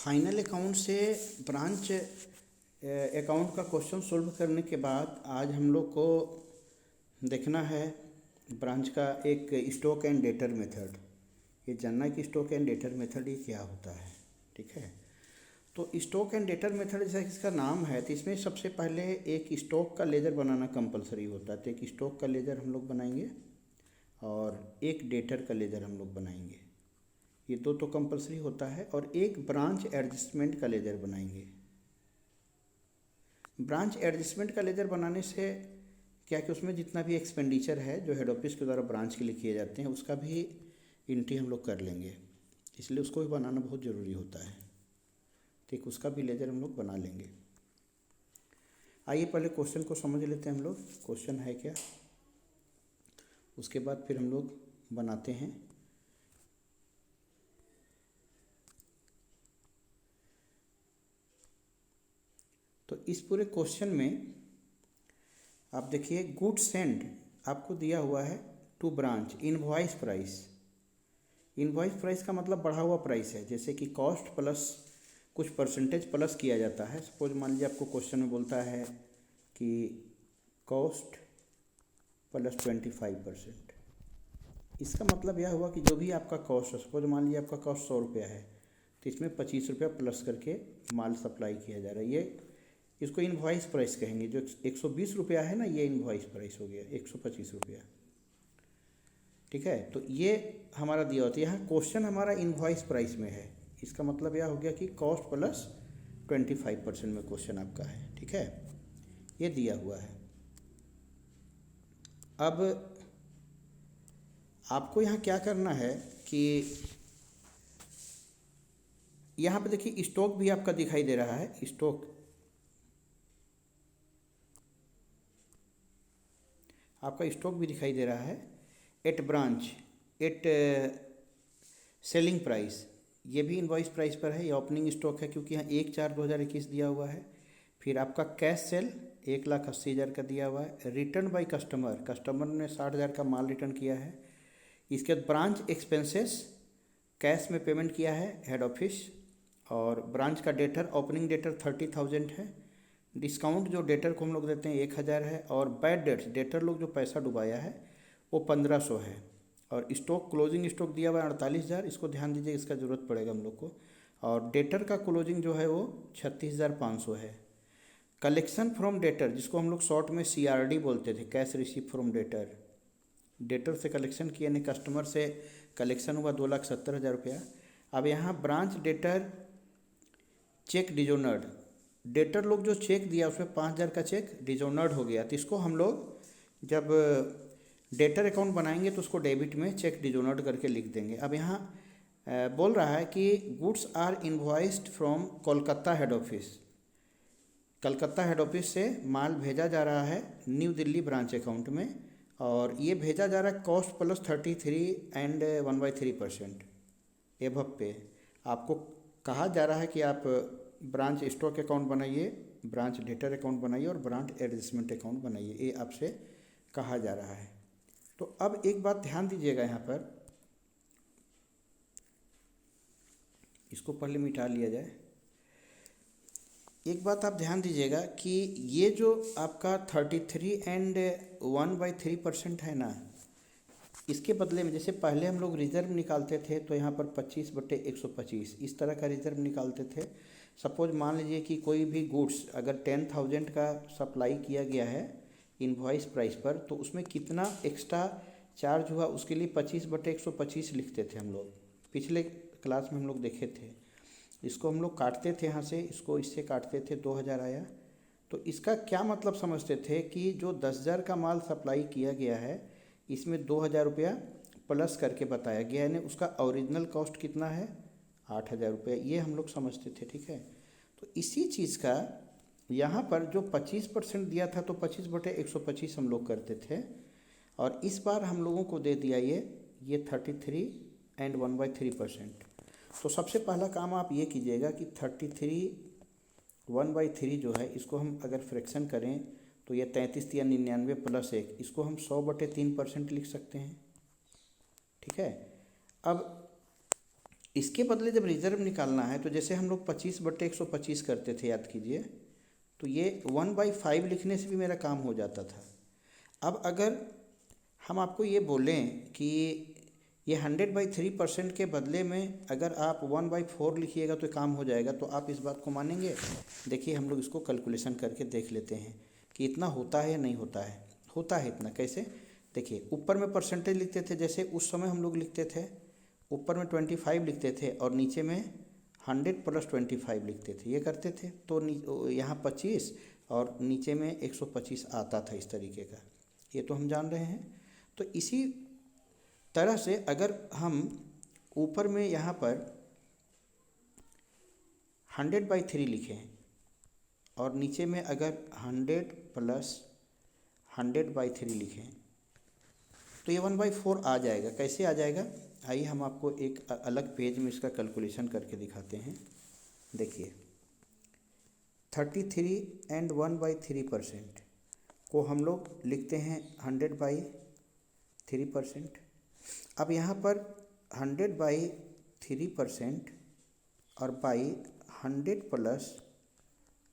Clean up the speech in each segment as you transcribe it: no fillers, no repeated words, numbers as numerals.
Final account से branch account का question solve करने के बाद आज हम लोग को देखना है ब्रांच का एक स्टॉक एंड डेटर मेथड। ये जानना है कि स्टॉक एंड डेटर मेथड ये क्या होता है। ठीक है, तो स्टॉक एंड डेटर मेथड जैसा इसका नाम है, तो इसमें सबसे पहले एक स्टॉक का लेजर बनाना कंपलसरी होता है। तो एक स्टॉक का लेजर हम लोग बनाएंगे और एक डेटर का लेजर हम लोग बनाएंगे। ये दो तो कंपलसरी होता है। और एक ब्रांच एडजस्टमेंट का लेजर बनाएंगे। ब्रांच एडजस्टमेंट का लेजर बनाने से क्या कि उसमें जितना भी एक्सपेंडिचर है जो हेड ऑफिस के द्वारा ब्रांच के लिए किए जाते हैं उसका भी एंट्री हम लोग कर लेंगे, इसलिए उसको भी बनाना बहुत ज़रूरी होता है। ठीक, उसका भी लेजर हम लोग बना लेंगे। आइए पहले क्वेश्चन को समझ लेते हैं हम लोग, क्वेश्चन है क्या, उसके बाद फिर हम लोग बनाते हैं। तो इस पूरे क्वेश्चन में आप देखिए, गुड सेंड आपको दिया हुआ है to branch invoice price. Invoice price का मतलब बढ़ा हुआ प्राइस है, जैसे कि कॉस्ट प्लस कुछ परसेंटेज प्लस किया जाता है। सपोज मान लीजिए आपको क्वेश्चन में बोलता है कि कॉस्ट प्लस 25%। इसका मतलब यह हुआ कि जो भी आपका कॉस्ट है, सपोज मान लीजिए आपका कॉस्ट 100 रुपया है, तो इसमें 25 रुपया प्लस करके माल सप्लाई किया जा रहा है। ये इसको इनवॉइस प्राइस कहेंगे। जो 120 रुपया है ना, ये इनवॉइस प्राइस हो गया 125 रुपया। ठीक है, तो ये हमारा दिया होता है। यहाँ क्वेश्चन हमारा इनवॉइस प्राइस में है, इसका मतलब यह हो गया कि कॉस्ट प्लस 25% में क्वेश्चन आपका है। ठीक है, ये दिया हुआ है। अब आपको यहाँ क्या करना है कि यहाँ पे देखिए स्टॉक भी आपका दिखाई दे रहा है। स्टॉक आपका स्टॉक भी दिखाई दे रहा है at branch at selling price. ये भी इनवॉइस प्राइस पर है। ये ओपनिंग स्टॉक है क्योंकि यहाँ 1/4/2021 दिया हुआ है। फिर आपका कैश सेल 1,80,000 का दिया हुआ है। रिटर्न बाय कस्टमर, कस्टमर ने 60,000 का माल रिटर्न किया है। इसके बाद ब्रांच एक्सपेंसेस कैश में पेमेंट किया है हेड ऑफिस। और ब्रांच का डेटर, ओपनिंग डेटर 30,000 है। डिस्काउंट जो डेटर को हम लोग देते हैं 1,000 है। और बैड डेट्स, डेटर लोग जो पैसा डुबाया है वो 1,500 है। और स्टॉक, क्लोजिंग स्टॉक दिया हुआ है 48,000। इसको ध्यान दीजिए, इसका ज़रूरत पड़ेगा हम लोग को। और डेटर का क्लोजिंग जो है वो 36,500 है। कलेक्शन फ्रॉम डेटर, जिसको हम लोग शॉर्ट में CRD बोलते थे, cash receive from debtor. Debtor से कलेक्शन किए, यानी कस्टमर से कलेक्शन हुआ 2,70,000 रुपया। अब यहाँ ब्रांच डेटर चेक डिजोनर्ड, डेटर लोग जो चेक दिया उसमें 5,000 का चेक डिजोनर्ड हो गया। तो इसको हम लोग जब डेटर अकाउंट बनाएंगे तो उसको डेबिट में चेक डिजोनर्ड करके लिख देंगे। अब यहाँ बोल रहा है कि goods are invoiced from Kolkata head office. Calcutta head office से माल भेजा जा रहा है न्यू दिल्ली ब्रांच अकाउंट में। और ये भेजा जा रहा है कॉस्ट प्लस 33 एंड 1/3% एभव पे। आपको कहा जा रहा है कि आप ब्रांच स्टॉक अकाउंट बनाइए, ब्रांच डेटर अकाउंट बनाइए और ब्रांच एडजस्टमेंट अकाउंट बनाइए, ये आपसे कहा जा रहा है। तो अब एक बात ध्यान दीजिएगा, यहाँ पर इसको पहले मिटा लिया जाए। एक बात आप ध्यान दीजिएगा कि ये जो आपका 33 एंड 1/3% है ना, इसके बदले में जैसे पहले हम लोग रिजर्व निकालते थे तो यहाँ पर 25/125 इस तरह का रिजर्व निकालते थे। सपोज मान लीजिए कि कोई भी गुड्स अगर 10,000 का सप्लाई किया गया है इनवॉइस प्राइस पर, तो उसमें कितना एक्स्ट्रा चार्ज हुआ उसके लिए 25/125 लिखते थे हम लोग। पिछले क्लास में हम लोग देखे थे। इसको हम लोग काटते थे यहाँ से, इसको इससे काटते थे, 2,000 आया। तो इसका क्या मतलब समझते थे कि जो 10,000 का माल सप्लाई किया गया है इसमें 2,000 रुपया प्लस करके बताया गया है। उसका ओरिजिनल कॉस्ट कितना है, 8,000 रुपया, ये हम लोग समझते थे। ठीक है, तो इसी चीज़ का यहाँ पर जो 25% दिया था तो 25/125 हम लोग करते थे। और इस बार हम लोगों को दे दिया ये 33 एंड 1/3%। तो सबसे पहला काम आप ये कीजिएगा कि 33 1/3 जो है इसको हम अगर फ्रैक्शन करें तो ये 33 या 99 प्लस 1, इसको हम 100/3% लिख सकते हैं। ठीक है, अब इसके बदले जब रिजर्व निकालना है तो जैसे हम लोग 25/125 करते थे, याद कीजिए, तो ये 1/5 लिखने से भी मेरा काम हो जाता था। अब अगर हम आपको ये बोलें कि ये 100/3% के बदले में अगर आप 1/4 लिखिएगा तो काम हो जाएगा, तो आप इस बात को मानेंगे? देखिए हम लोग इसको कैलकुलेशन करके देख लेते हैं कि इतना होता है या नहीं होता है। होता है इतना। कैसे? देखिए, ऊपर में परसेंटेज लिखते थे, जैसे उस समय हम लोग लिखते थे, ऊपर में 25 लिखते थे और नीचे में 100 + 25 लिखते थे, ये करते थे। तो यहाँ 25 और नीचे में 125 आता था, इस तरीके का। ये तो हम जान रहे हैं। तो इसी तरह से अगर हम ऊपर में यहाँ पर 100/3 लिखें और नीचे में अगर 100 + 100/3 लिखें तो ये 1/4 आ जाएगा। कैसे आ जाएगा? आइए हम आपको एक अलग पेज में इसका कैलकुलेशन करके दिखाते हैं। देखिए, 33 एंड 1/3% को हम लोग लिखते हैं 100/3%। अब यहाँ पर 100/3% और बाई 100 +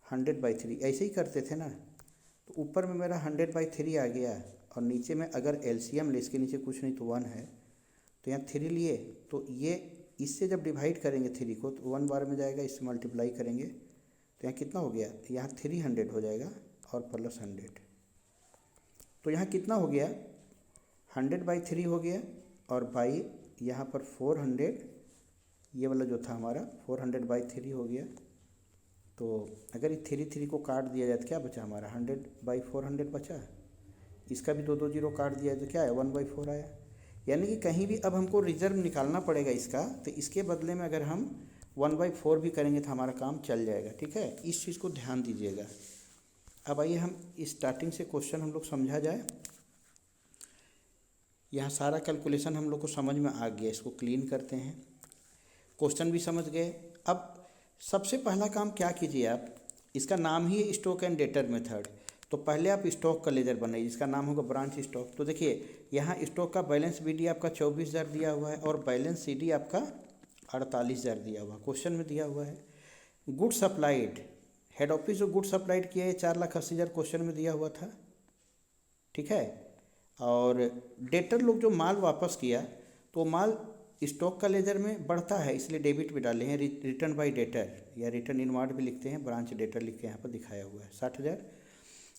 100/3 ऐसे ही करते थे ना। तो ऊपर में मेरा 100/3 आ गया और नीचे में अगर एलसीएम ले, इसके नीचे कुछ नहीं तो 1 है, तो यहाँ 3 लिए, तो ये इससे जब डिवाइड करेंगे 3 को तो 1 बार में जाएगा, इससे मल्टीप्लाई करेंगे तो यहाँ कितना हो गया? यहाँ 300 हो जाएगा और प्लस 100, तो यहाँ कितना हो गया? 100/3 हो गया और बाई यहाँ पर 400, ये वाला जो था हमारा 400/3 हो गया। तो अगर ये 3 को काट दिया जाए तो क्या बचा हमारा? 100/400 बचा। इसका भी 2 0 काट दिया तो क्या है? 1/4 आया। यानी कि कहीं भी अब हमको रिजर्व निकालना पड़ेगा इसका, तो इसके बदले में अगर हम 1/4 भी करेंगे तो हमारा काम चल जाएगा। ठीक है, इस चीज़ को ध्यान दीजिएगा। अब आइए हम स्टार्टिंग से क्वेश्चन हम लोग समझा जाए। यहाँ सारा कैलकुलेशन हम लोग को समझ में आ गया, इसको क्लीन करते हैं। क्वेश्चन भी समझ गए। अब सबसे पहला काम क्या कीजिए आप, इसका नाम ही है स्टॉक एंड डेटर मेथड। तो पहले आप स्टॉक का लेजर बनाइए जिसका नाम होगा ब्रांच स्टॉक। तो देखिए, यहाँ स्टॉक का बैलेंस बीडी आपका 24,000 दिया हुआ है और बैलेंस सीडी आपका 48,000 दिया हुआ, क्वेश्चन में दिया हुआ है। गुड सप्लाइड, हेड ऑफिस जो गुड सप्लाइड किया है 4,80,000 क्वेश्चन में दिया हुआ था। ठीक है, और डेटर लोग जो माल वापस किया तो माल स्टॉक का लेजर में बढ़ता है, इसलिए डेबिट भी डाले हैं। रिटर्न बाय डेटर या रिटर्न इनवार्ड भी लिखते हैं, ब्रांच डेटर लिख के यहाँ पर दिखाया हुआ है 60,000।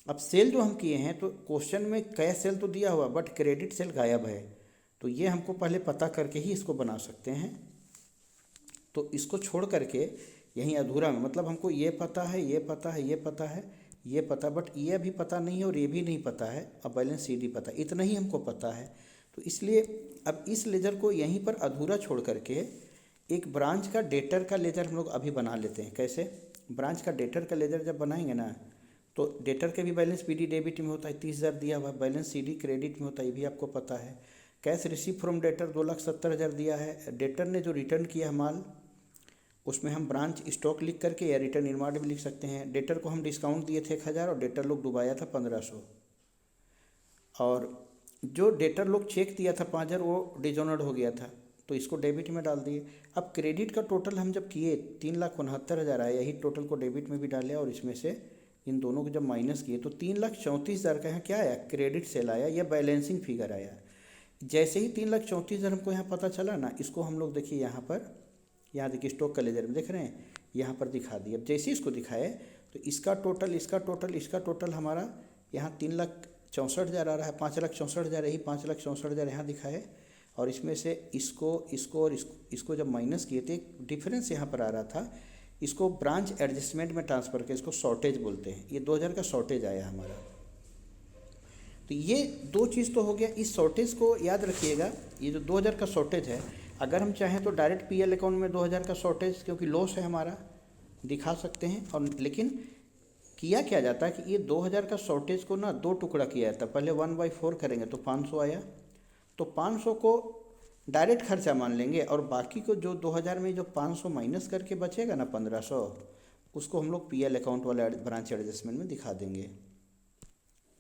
अब सेल जो हम किए हैं तो क्वेश्चन में कैश सेल तो दिया हुआ बट क्रेडिट सेल गायब है, तो ये हमको पहले पता करके ही इसको बना सकते हैं। तो इसको छोड़ करके यहीं अधूरा में, मतलब हमको ये पता है, ये पता है, ये पता है, ये पता, बट ये भी पता नहीं है और ये भी नहीं पता है। अब बैलेंस सीडी पता, इतना ही हमको पता है। तो इसलिए अब इस लेजर को यहीं पर अधूरा छोड़ करके एक ब्रांच का डेटर का लेजर हम लोग अभी बना लेते हैं। कैसे? ब्रांच का डेटर का लेजर जब बनाएंगे ना, तो डेटर के भी बैलेंस पीडी डेबिट में होता है, 30,000 दिया हुआ है। बैलेंस सीडी क्रेडिट में होता है, ये भी आपको पता है। कैश रिसीव फ्रॉम डेटर 2,70,000 दिया है। डेटर ने जो रिटर्न किया है माल, उसमें हम ब्रांच स्टॉक लिख करके या रिटर्न इनवार्ड भी लिख सकते हैं। डेटर को हम डिस्काउंट दिए थे 1,000 और डेटर लोग डुबाया था 1,500, और जो डेटर लोग चेक दिया था 5,000 वो डिजोनर्ड हो गया था, तो इसको डेबिट में डाल दिए। अब क्रेडिट का टोटल हम जब किए 3,69,000 आया, यही टोटल को डेबिट में भी डाले और इसमें से इन दोनों को जब माइनस किए तो 3,34,000 का यहाँ क्या आया? क्रेडिट सेल आया, या बैलेंसिंग फिगर आया। जैसे ही 3,34,000 हमको यहाँ पता चला ना, इसको हम लोग देखिए यहाँ पर, यहाँ देखिए स्टॉक का लेजर में देख रहे हैं, यहाँ पर दिखा दिए। अब जैसे ही इसको दिखाए तो इसका टोटल, इसका टोटल, इसका टोटल हमारा यहाँ 3,64,000 आ रहा है। 5,64,000, यही 5,64,000 यहाँ दिखाए, और इसमें से इसको और इसको जब माइनस किए तो एक डिफरेंस यहाँ पर आ रहा था। इसको ब्रांच एडजस्टमेंट में ट्रांसफ़र किया, इसको शॉर्टेज बोलते हैं। ये 2,000 का शॉर्टेज आया हमारा। तो ये दो चीज़ तो हो गया। इस शॉर्टेज को याद रखिएगा, ये जो 2,000 का शॉर्टेज है, अगर हम चाहें तो डायरेक्ट पीएल अकाउंट में 2,000 का शॉर्टेज, क्योंकि लॉस है हमारा, दिखा सकते हैं। और लेकिन किया क्या जाता है कि ये 2,000 का शॉर्टेज को ना 2 टुकड़ा किया जाता है। पहले 1/4 करेंगे तो 500 आया, तो 500 को डायरेक्ट खर्चा मान लेंगे और बाकी को जो 2,000 में जो 500 माइनस करके बचेगा ना 1,500, उसको हम लोग पीएल अकाउंट वाले ब्रांच एडजस्टमेंट में दिखा देंगे।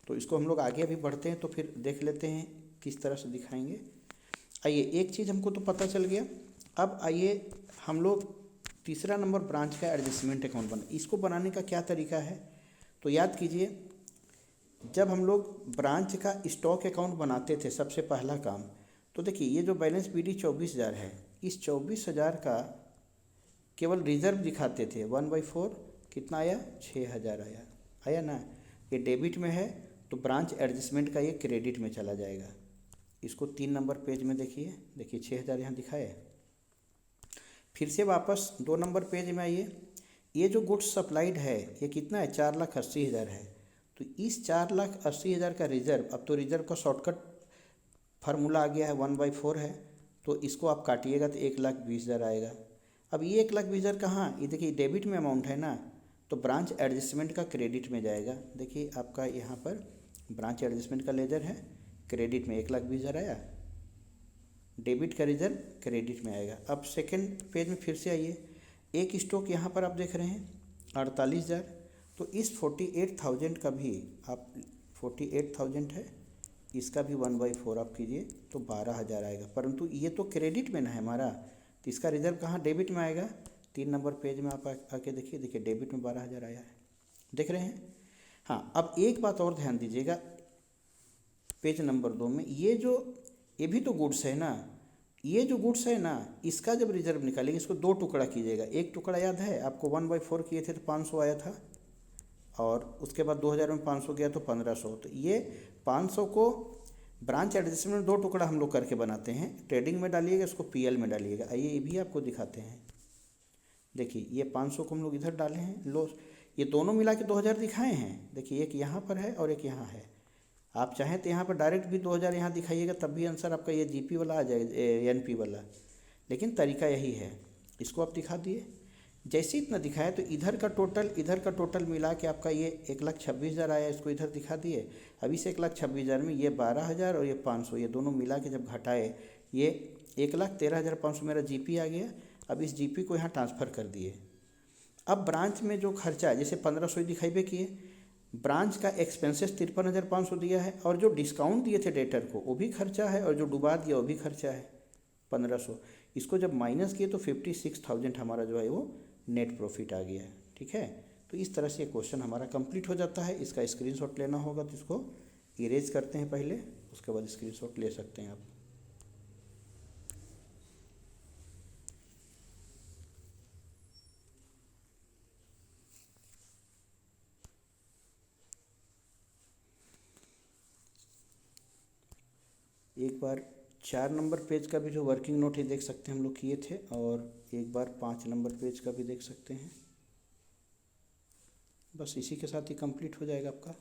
तो इसको हम लोग आगे अभी बढ़ते हैं तो फिर देख लेते हैं किस तरह से दिखाएंगे। आइए, एक चीज़ हमको तो पता चल गया। अब आइए हम लोग तीसरा नंबर ब्रांच का एडजस्टमेंट अकाउंट बना, इसको बनाने का क्या तरीका है, तो याद कीजिए, जब हम लोग ब्रांच का स्टॉक अकाउंट बनाते थे सबसे पहला काम, तो देखिए ये जो बैलेंस BD 24,000 है, इस 24,000 का केवल रिजर्व दिखाते थे 1/4 कितना आया, 6,000 आया, आया ना। ये डेबिट में है तो ब्रांच एडजस्टमेंट का ये क्रेडिट में चला जाएगा। इसको 3 नंबर पेज में देखिए, देखिए 6,000 यहाँ दिखाए। फिर से वापस 2 नंबर पेज में आइए, ये जो गुड्स सप्लाइड है ये कितना है, 4,80,000 है। तो इस 4,80,000 का रिजर्व, अब तो रिजर्व का शॉर्टकट फार्मूला आ गया है, 1/4 है, तो इसको आप काटिएगा तो 1,20,000 आएगा। अब ये 1,20,000 कहाँ, ये देखिए डेबिट में अमाउंट है ना, तो ब्रांच एडजस्टमेंट का क्रेडिट में जाएगा। देखिए आपका यहाँ पर ब्रांच एडजस्टमेंट का लेजर है, क्रेडिट में 1,20,000 आया, डेबिट का रिजर्व क्रेडिट में आएगा। अब सेकंड पेज में फिर से आइए, एक स्टॉक यहाँ पर आप देख रहे हैं 48,000, तो इस 48,000 का भी आप 48,000 है, इसका भी 1/4 आप कीजिए तो 12,000 आएगा। परंतु ये तो क्रेडिट में ना है हमारा, तो इसका रिजर्व कहाँ, डेबिट में आएगा। 3 नंबर पेज में आप आके देखिए, देखिए डेबिट में 12,000 आया है, देख रहे हैं। हाँ, अब एक बात और ध्यान दीजिएगा, पेज नंबर 2 में ये भी तो गुड्स है ना, ये जो गुड्स है ना, इसका जब रिजर्व निकालेंगे इसको 2 टुकड़ा कीजिएगा। एक टुकड़ा याद है आपको, 1/4 किए थे तो 500 आया था, और उसके बाद 2000 में 500 गया तो 1500। तो ये 500 को ब्रांच एडजस्टमेंट में 2 टुकड़ा हम लोग करके बनाते हैं, ट्रेडिंग में डालिएगा, इसको PL में डालिएगा। आइए ये भी आपको दिखाते हैं, देखिए ये 500 को हम लोग इधर डाले हैं, लो ये दोनों मिला के 2000 दिखाए हैं। देखिए एक यहाँ पर है और एक यहाँ है, आप चाहें तो यहाँ पर डायरेक्ट भी 2000 यहाँ दिखाइएगा, तब भी आंसर आपका ये GP वाला आ जाएगा, NP वाला। लेकिन तरीका यही है, इसको आप दिखा दिए, जैसे इतना दिखाया तो इधर का टोटल मिला के आपका ये 1,26,000 आया, इसको इधर दिखा दिए। अब इस 1,26,000 में ये 12,000 और ये 500, ये दोनों मिला के जब घटाए, ये 1,13,500 मेरा GP आ गया। अब इस GP को यहाँ ट्रांसफ़र कर दिए। अब ब्रांच में जो खर्चा है, जैसे 1500 दिखाई किए, ब्रांच का एक्सपेंसेस 53,500 दिया है, और जो डिस्काउंट दिए थे डेटर को वो भी खर्चा है, और जो डुबा दिया वो भी खर्चा है 1500। इसको जब माइनस किए तो 56,000 हमारा जो है वो नेट प्रॉफिट आ गया है। ठीक है, तो इस तरह से क्वेश्चन हमारा कंप्लीट हो जाता है। इसका स्क्रीनशॉट लेना होगा तो इसको इरेज करते हैं पहले, उसके बाद स्क्रीनशॉट ले सकते हैं आप। एक बार 4 नंबर पेज का भी जो वर्किंग नोट है देख सकते हैं, हम लोग किए थे, और एक बार 5 नंबर पेज का भी देख सकते हैं। बस इसी के साथ ही कंप्लीट हो जाएगा आपका।